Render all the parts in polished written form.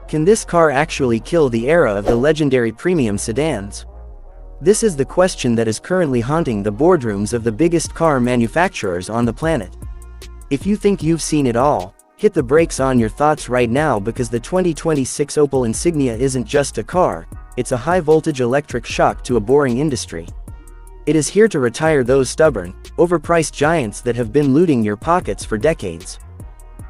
Can this car actually kill the era of the legendary premium sedans? This is the question that is currently haunting the boardrooms of the biggest car manufacturers on the planet. If you think you've seen it all, hit the brakes on your thoughts right now, because the 2026 Opel Insignia isn't just a car, it's a high-voltage electric shock to a boring industry. It is here to retire those stubborn, overpriced giants that have been looting your pockets for decades.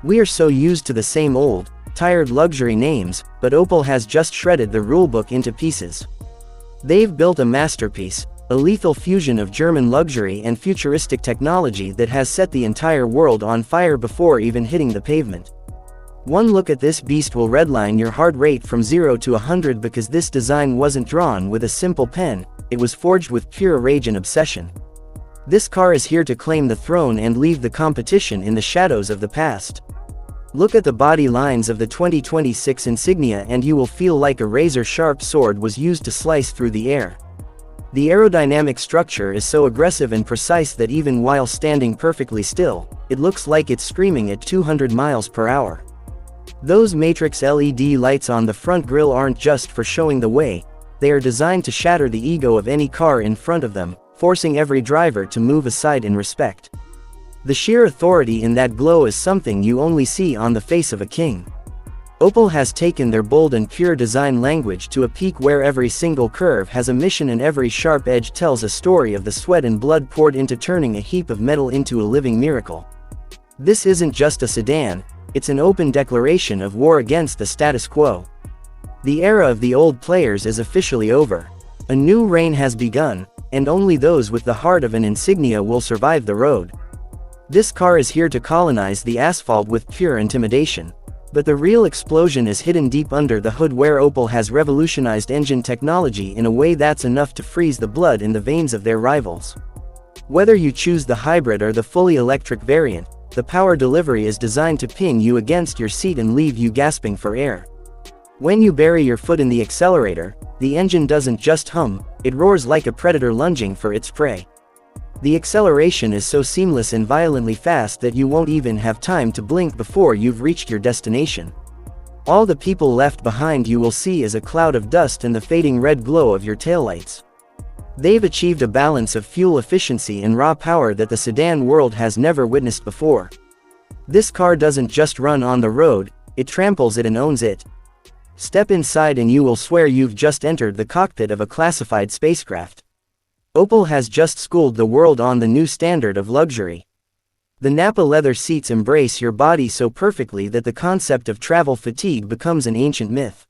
We are so used to the same old, tired luxury names, but Opel has just shredded the rulebook into pieces. They've built a masterpiece, a lethal fusion of German luxury and futuristic technology that has set the entire world on fire before even hitting the pavement. One look at this beast will redline your heart rate from 0 to 100, because this design wasn't drawn with a simple pen, it was forged with pure rage and obsession. This car is here to claim the throne and leave the competition in the shadows of the past. Look at the body lines of the 2026 Insignia and you will feel like a razor-sharp sword was used to slice through the air. The aerodynamic structure is so aggressive and precise that even while standing perfectly still, it looks like it's screaming at 200 miles per hour. Those matrix LED lights on the front grille aren't just for showing the way, they are designed to shatter the ego of any car in front of them, forcing every driver to move aside in respect. The sheer authority in that glow is something you only see on the face of a king. Opel has taken their bold and pure design language to a peak where every single curve has a mission and every sharp edge tells a story of the sweat and blood poured into turning a heap of metal into a living miracle. This isn't just a sedan, it's an open declaration of war against the status quo. The era of the old players is officially over. A new reign has begun, and only those with the heart of an Insignia will survive the road. This car is here to colonize the asphalt with pure intimidation. But the real explosion is hidden deep under the hood, where Opel has revolutionized engine technology in a way that's enough to freeze the blood in the veins of their rivals. Whether you choose the hybrid or the fully electric variant, the power delivery is designed to pin you against your seat and leave you gasping for air. When you bury your foot in the accelerator, the engine doesn't just hum, it roars like a predator lunging for its prey. The acceleration is so seamless and violently fast that you won't even have time to blink before you've reached your destination. All the people left behind you will see is a cloud of dust and the fading red glow of your taillights. They've achieved a balance of fuel efficiency and raw power that the sedan world has never witnessed before. This car doesn't just run on the road, it tramples it and owns it. Step inside and you will swear you've just entered the cockpit of a classified spacecraft. Opel has just schooled the world on the new standard of luxury. The Nappa leather seats embrace your body so perfectly that the concept of travel fatigue becomes an ancient myth.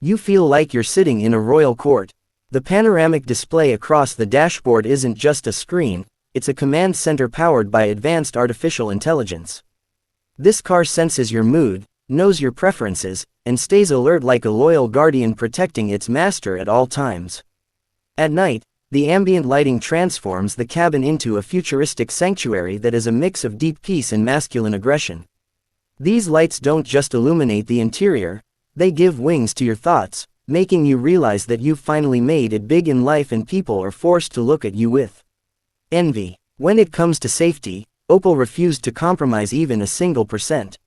You feel like you're sitting in a royal court. The panoramic display across the dashboard isn't just a screen, it's a command center powered by advanced artificial intelligence. This car senses your mood, knows your preferences, and stays alert like a loyal guardian protecting its master at all times. At night, the ambient lighting transforms the cabin into a futuristic sanctuary that is a mix of deep peace and masculine aggression. These lights don't just illuminate the interior, they give wings to your thoughts, making you realize that you've finally made it big in life and people are forced to look at you with envy. When it comes to safety, Opel refused to compromise even a single percent.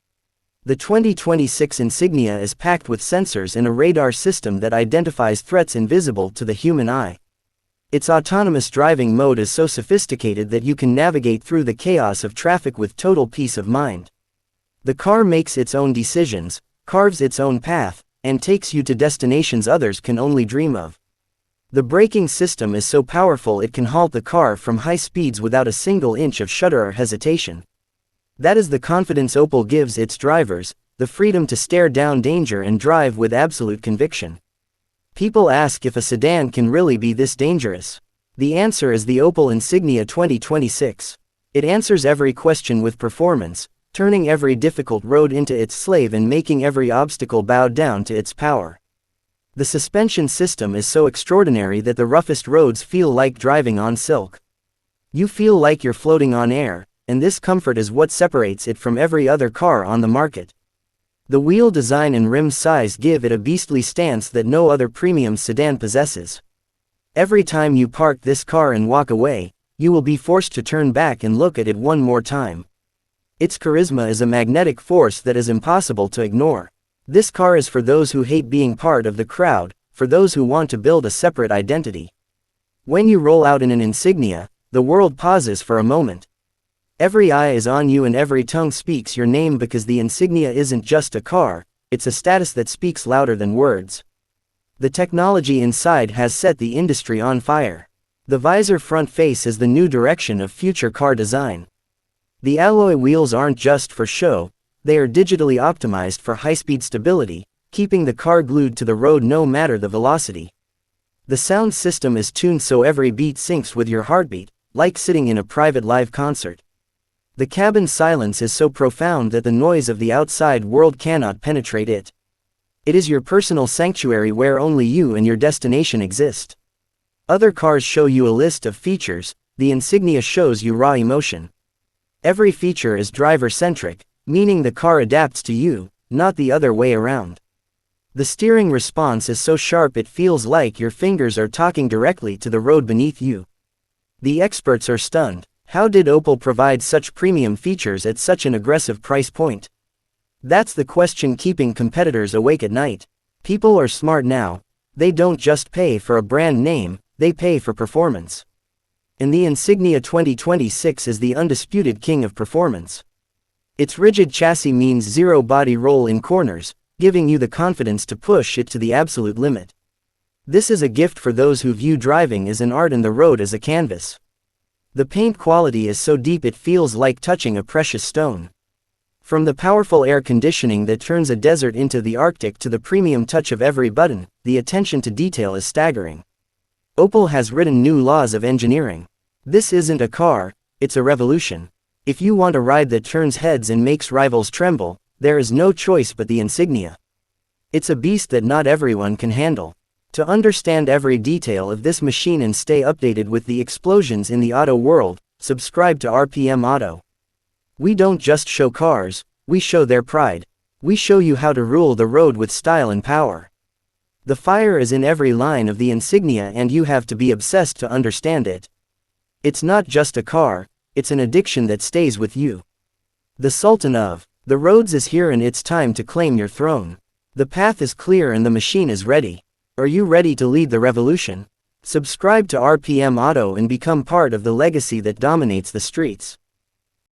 The 2026 Insignia is packed with sensors and a radar system that identifies threats invisible to the human eye. Its autonomous driving mode is so sophisticated that you can navigate through the chaos of traffic with total peace of mind. The car makes its own decisions, carves its own path, and takes you to destinations others can only dream of. The braking system is so powerful it can halt the car from high speeds without a single inch of shudder or hesitation. That is the confidence Opel gives its drivers, the freedom to stare down danger and drive with absolute conviction. People ask if a sedan can really be this dangerous. The answer is the Opel Insignia 2026. It answers every question with performance, turning every difficult road into its slave and making every obstacle bow down to its power. The suspension system is so extraordinary that the roughest roads feel like driving on silk. You feel like you're floating on air, and this comfort is what separates it from every other car on the market. The wheel design and rim size give it a beastly stance that no other premium sedan possesses. Every time you park this car and walk away, you will be forced to turn back and look at it one more time. Its charisma is a magnetic force that is impossible to ignore. This car is for those who hate being part of the crowd, for those who want to build a separate identity. When you roll out in an Insignia, the world pauses for a moment. Every eye is on you and every tongue speaks your name, because the Insignia isn't just a car, it's a status that speaks louder than words. The technology inside has set the industry on fire. The Vizor front face is the new direction of future car design. The alloy wheels aren't just for show, they are digitally optimized for high-speed stability, keeping the car glued to the road no matter the velocity. The sound system is tuned so every beat syncs with your heartbeat, like sitting in a private live concert. The cabin silence is so profound that the noise of the outside world cannot penetrate it. It is your personal sanctuary where only you and your destination exist. Other cars show you a list of features, the Insignia shows you raw emotion. Every feature is driver-centric, meaning the car adapts to you, not the other way around. The steering response is so sharp it feels like your fingers are talking directly to the road beneath you. The experts are stunned. How did Opel provide such premium features at such an aggressive price point? That's the question keeping competitors awake at night. People are smart now. They don't just pay for a brand name, they pay for performance. And the Insignia 2026 is the undisputed king of performance. Its rigid chassis means zero body roll in corners, giving you the confidence to push it to the absolute limit. This is a gift for those who view driving as an art and the road as a canvas. The paint quality is so deep it feels like touching a precious stone. From the powerful air conditioning that turns a desert into the Arctic to the premium touch of every button, the attention to detail is staggering. Opel has written new laws of engineering. This isn't a car, it's a revolution. If you want a ride that turns heads and makes rivals tremble, there is no choice but the Insignia. It's a beast that not everyone can handle. To understand every detail of this machine and stay updated with the explosions in the auto world, subscribe to RPM Auto. We don't just show cars, we show their pride. We show you how to rule the road with style and power. The fire is in every line of the Insignia and you have to be obsessed to understand it. It's not just a car, it's an addiction that stays with you. The Sultan of the roads is here and it's time to claim your throne. The path is clear and the machine is ready. Are you ready to lead the revolution? Subscribe to RPM Auto and become part of the legacy that dominates the streets.